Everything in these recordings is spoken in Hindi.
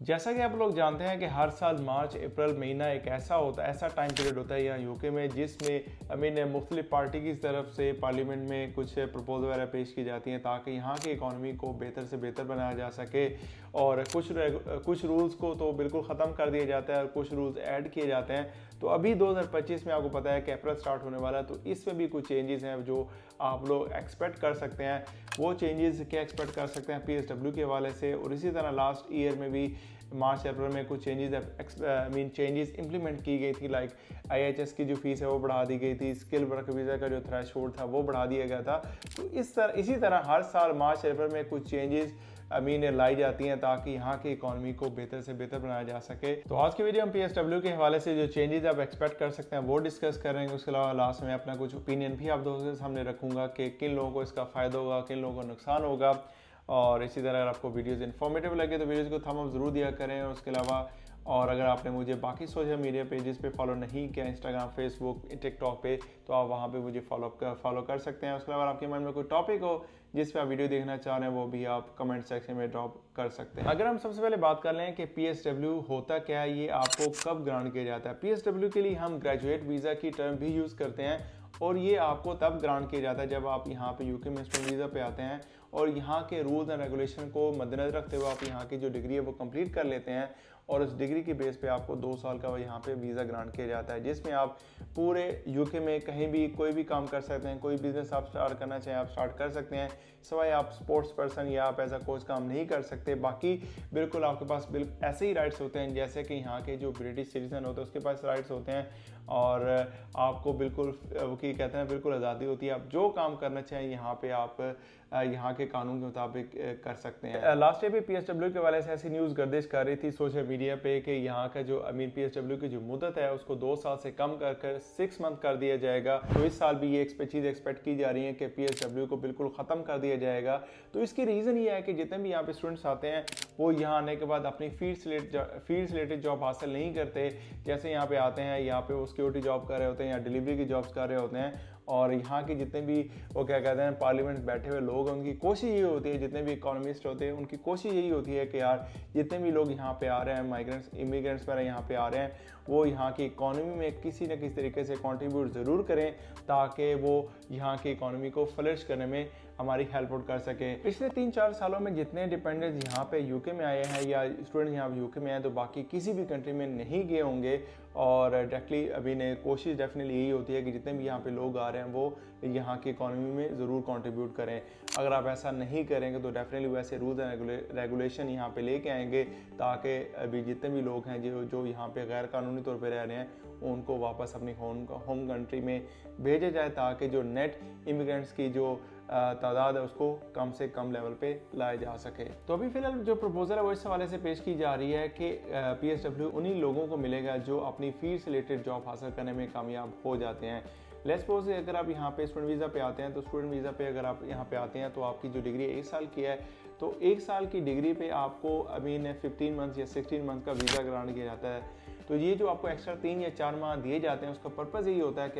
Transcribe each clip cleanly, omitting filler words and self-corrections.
जैसा कि आप लोग जानते हैं कि हर साल मार्च अप्रैल महीना एक ऐसा टाइम पीरियड होता है यहाँ यूके में जिसमें मुख्तलिफ पार्टी की तरफ से पार्लियामेंट में कुछ प्रपोजल वगैरह पेश की जाती हैं ताकि यहाँ की इकॉनमी को बेहतर से बेहतर बनाया जा सके। और कुछ रूल्स को तो बिल्कुल ख़त्म कर दिया जाता है और कुछ रूल्स ऐड किए जाते हैं। तो अभी 2025 में आपको पता है कि अप्रैल स्टार्ट होने वाला है, तो इसमें भी कुछ चेंजेस हैं जो आप लोग एक्सपेक्ट कर सकते हैं। वो चेंजेस क्या एक्सपेक्ट कर सकते हैं PSW के हवाले से, और इसी तरह लास्ट ईयर में भी मार्च अप्रैल में कुछ चेंजेस इंप्लीमेंट की गई थी। लाइक IHS की जो फीस है वो बढ़ा दी गई थी, स्किल वर्क वीज़ा का जो थ्रेशोल्ड था वो बढ़ा दिया गया था। तो इसी तरह हर साल मार्च अप्रैल में कुछ चेंजेस लाई जाती हैं ताकि यहाँ की इकॉनमी को बेहतर से बेहतर बनाया जा सके। तो आज की वीडियो हम PSW के हवाले से जो चेंजेस आप एक्सपेक्ट कर सकते हैं वो डिस्कस करेंगे। उसके अलावा लास्ट में अपना कुछ ओपिनियन भी आप दोस्तों के सामने रखूंगा कि किन लोगों को इसका फ़ायदा होगा, किन लोगों को नुकसान होगा। और इसी तरह अगर आपको वीडियोज़ इन्फॉर्मेटिव लगे तो वीडियोज़ को थंब अप ज़रूर दिया करें। और उसके अलावा और अगर आपने मुझे बाकी सोशल मीडिया पेजेस पे फॉलो नहीं किया, इंस्टाग्राम, फेसबुक, टिकटॉक पे, तो आप वहाँ पे मुझे फॉलो कर सकते हैं। उसके अलावा आपके मन में कोई टॉपिक हो जिस पे आप वीडियो देखना चाह रहे हैं वो भी आप कमेंट सेक्शन में ड्रॉप कर सकते हैं। अगर हम सबसे पहले बात कर लें कि PSW होता क्या है, ये आपको कब ग्रांट किया जाता है। PSW के लिए हम ग्रेजुएट वीज़ा की टर्म भी यूज़ करते हैं और ये आपको तब ग्रांट किया जाता है जब आप यहाँ पे यूके में स्टूडेंट वीज़ा पे आते हैं और यहाँ के रूल्स एंड रेगुलेशन को मद्देनजर रखते हुए आप यहाँ की जो डिग्री है वो कंप्लीट कर लेते हैं और उस डिग्री की बेस पे आपको 2 साल का यहाँ पे वीज़ा ग्रांट किया जाता है, जिसमें आप पूरे यूके में कहीं भी कोई भी काम कर सकते हैं। कोई बिजनेस आप स्टार्ट करना चाहें आप स्टार्ट कर सकते हैं, सिवाय आप स्पोर्ट्स पर्सन या आप ऐसा कोई काम नहीं कर सकते। बाकी बिल्कुल आपके पास ऐसे ही राइट्स होते हैं जैसे कि यहाँ के जो ब्रिटिश सिटीजन होते हैं उसके पास राइट्स होते हैं और आपको बिल्कुल वो कहते हैं बिल्कुल आज़ादी होती है। आप जो काम करना चाहें यहाँ पे आप यहाँ के कानून के मुताबिक कर सकते हैं। लास्ट ईयर पे PSW के वाले से ऐसी न्यूज़ गर्दिश कर रही थी सोशल मीडिया पे कि यहाँ का जो PSW की जो मुद्दत है उसको 2 साल से कम कर 6 मंथ कर दिया जाएगा। तो इस साल भी ये चीज़ एक्सपेक्ट की जा रही है कि PSW को बिल्कुल ख़त्म कर दिया जाएगा। तो इसकी रीज़न ये है कि जितने भी यहाँ पे स्टूडेंट्स आते हैं वो यहाँ आने के बाद अपनी फील्ड रिलेटेड जॉब हासिल नहीं करते। जैसे यहाँ पे आते हैं, यहाँ पे वो सिक्योरिटी जॉब कर रहे होते हैं या डिलीवरी की जॉब्स कर रहे होते हैं और यहाँ के जितने भी वो क्या कहते हैं पार्लियामेंट बैठे हुए लोग, उनकी कोशिश ये होती है, जितने भी इकोनॉमिस्ट होते हैं उनकी कोशिश यही होती है कि यार जितने भी लोग यहाँ पे आ रहे हैं, इमिग्रेंट्स वगैरह यहाँ पे आ रहे हैं, वो यहाँ की इकॉनमी में किसी न किसी तरीके से कंट्रीब्यूट ज़रूर करें ताकि वो यहाँ की इकॉनमी को फ्लरिश करने में हमारी हेल्प आउट कर सके। पिछले 3-4 सालों में जितने डिपेंडेंट्स यहाँ पे यूके में आए हैं या स्टूडेंट यहाँ पे यूके में आए तो बाकी किसी भी कंट्री में नहीं गए होंगे। और डायरेक्टली अभी ने कोशिश डेफिनेटली यही होती है कि जितने भी यहाँ पे लोग आ रहे हैं वो यहाँ की इकॉनमी में ज़रूर कंट्रीब्यूट करें। अगर आप ऐसा नहीं करेंगे तो डेफिनेटली वैसे रूल्स एंड रेगुलेशन यहाँ पे लेके आएंगे ताकि अभी जितने भी लोग हैं जो यहाँ पे गैर कानूनी तौर पर रह रहे हैं उनको वापस अपनी होम कंट्री में भेजा जाए ताकि जो नेट इमिग्रेंट्स की जो तादाद है उसको कम से कम लेवल पे लाया जा सके। तो अभी फिलहाल जो प्रपोजल है वो इस हवाले से पेश की जा रही है कि PSW उन्हीं लोगों को मिलेगा जो अपनी फील्ड से रिलेटेड जॉब हासिल करने में कामयाब हो जाते हैं। लेट्स सपोज अगर आप यहाँ पे स्टूडेंट वीज़ा पे आते हैं तो स्टूडेंट वीज़ा पे अगर आप यहाँ पे आते हैं तो आपकी जो डिग्री 1 साल की है तो 1 साल की डिग्री पे आपको 15 मंथ या 16 मंथ का वीज़ा ग्रांट किया जाता है। तो ये जो आपको एक्स्ट्रा 3 या 4 माह दिए जाते हैं उसका पर्पज़ यही होता है कि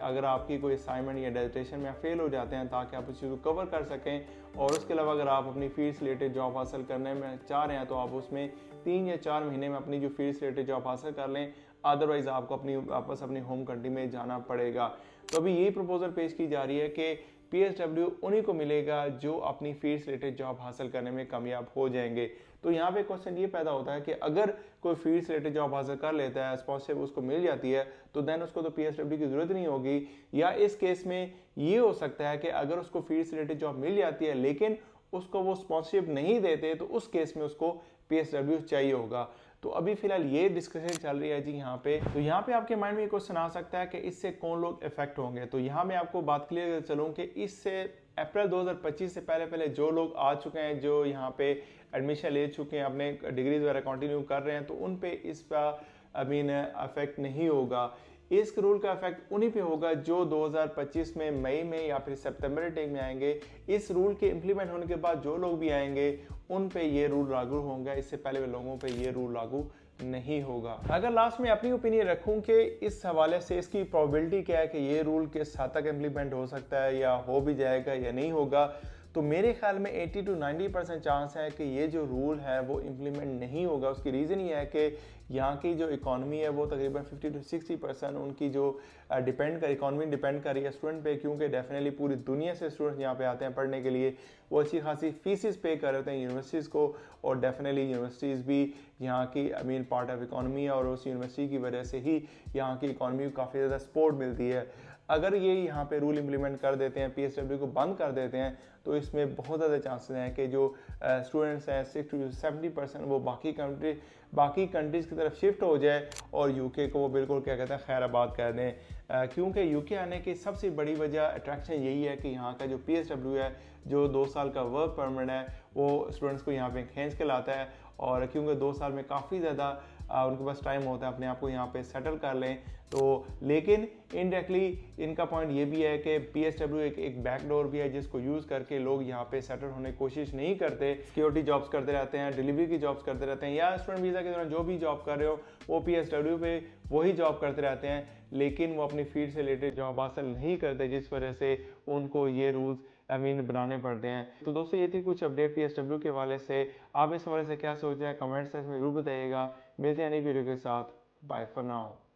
अगर आपकी कोई असाइनमेंट या डेजिटेशन में फेल हो जाते हैं ताकि आप उस चीज़ को कवर कर सकें। और उसके अलावा अगर आप अपनी फील्ड से रिलेटेड जॉब हासिल करने में चाह रहे हैं तो आप उसमें 3 या 4 महीने में अपनी जो फील्ड से रिलेटेड जॉब हासिल कर लें, अदरवाइज़ आपको वापस अपनी होम कंट्री में जाना पड़ेगा। तो अभी यही प्रपोजल पेश की जा रही है कि PSW उन्हीं को मिलेगा जो अपनी फील्ड से रिलेटेड जॉब हासिल करने में कामयाब हो जाएंगे। तो यहाँ पे क्वेश्चन ये पैदा होता है कि अगर कोई फील्ड से रिलेटेड जॉब हासिल कर लेता है, स्पॉन्सरशिप उसको मिल जाती है, तो देन उसको तो PSW की ज़रूरत नहीं होगी। या इस केस में ये हो सकता है कि अगर उसको फील्ड से रिलेटेड जॉब मिल जाती है लेकिन उसको वो स्पॉन्सरशिप नहीं देते तो उस केस में उसको PSW चाहिए होगा। तो अभी फिलहाल ये डिस्कशन चल रही है जी यहाँ पे। तो यहाँ पे आपके माइंड में ये क्वेश्चन आ सकता है कि इससे कौन लोग इफेक्ट होंगे। तो यहाँ मैं आपको बात क्लियर चलूँ कि इससे अप्रैल 2025 से पहले जो लोग आ चुके हैं, जो यहाँ पे एडमिशन ले चुके हैं, अपने डिग्रीज वगैरह कंटिन्यू कर रहे हैं, तो उन पे इसका अफेक्ट नहीं होगा। इस रूल का इफेक्ट उन्हीं पे होगा जो 2025 में मई में या फिर सितंबर टाइम में आएंगे। इस रूल के इम्प्लीमेंट होने के बाद जो लोग भी आएंगे उन पे ये रूल लागू होंगे, इससे पहले लोगों पे ये रूल लागू नहीं होगा। अगर लास्ट में अपनी ओपिनियन रखूं कि इस हवाले से इसकी प्रोबेबिलिटी क्या है कि ये रूल किस हद तक इम्प्लीमेंट हो सकता है या हो भी जाएगा या नहीं होगा, तो मेरे ख्याल में 80 to 90% चांस है कि ये जो रूल है वो इम्प्लीमेंट नहीं होगा। उसकी रीज़न ये है कि यहाँ की जो इकॉनमी है वो तकरीबन 50 to 60% उनकी जो इकॉनमी डिपेंड कर रही है स्टूडेंट पे, क्योंकि डेफिनेटली पूरी दुनिया से स्टूडेंट्स यहाँ पे आते हैं पढ़ने के लिए। वो अच्छी खासी फीसिस पे कर रहे होते हैं यूनिवर्सिटीज़ को, और डेफिनेटली यूनिवर्सिटीज़ भी यहाँ की पार्ट ऑफ इकॉनमी है, और उस यूनिवर्सिटी की वजह से ही यहाँ की इकॉनमी को काफ़ी ज़्यादा सपोर्ट मिलती है। अगर ये यहाँ पे रूल इम्प्लीमेंट कर देते हैं, PSW को बंद कर देते हैं, तो इसमें बहुत ज़्यादा चांसेस हैं कि जो स्टूडेंट्स हैं 60 to 70% वो बाकी कंट्रीज़ की तरफ शिफ्ट हो जाए, और यूके को वो बिल्कुल क्या कहते हैं खैराबाद कर दें। क्योंकि यूके आने की सबसे बड़ी वजह अट्रैक्शन यही है कि यहाँ का जो PSW है, जो 2 साल का वर्क परमिट है, वो स्टूडेंट्स को यहाँ पे खींच के लाता है। और क्योंकि 2 साल में काफ़ी ज़्यादा उनके पास टाइम होता है अपने आप को यहाँ पे सेटल कर लें, तो लेकिन इनडायरेक्टली इनका पॉइंट ये भी है कि PSW एक बैकडोर भी है जिसको यूज़ करके लोग यहाँ पे सेटल होने की कोशिश नहीं करते, सिक्योरिटी जॉब्स करते रहते हैं, डिलीवरी की जॉब्स करते रहते हैं, या स्टूडेंट वीज़ा के दौरान जो भी जॉब कर रहे हो वो PSW पे वही जॉब करते रहते हैं, लेकिन वो अपनी फील्ड से रिलेटेड जॉब हासिल नहीं करते, जिस वजह से उनको ये रूल्स बनाने पड़ते हैं। तो दोस्तों ये थी कुछ अपडेट PSW के हवाले से। आप इस हवाले से क्या सोच रहे हैं कमेंट्स में जरूर बताइएगा। मिलते हैं नई वीडियो के साथ। Bye for now.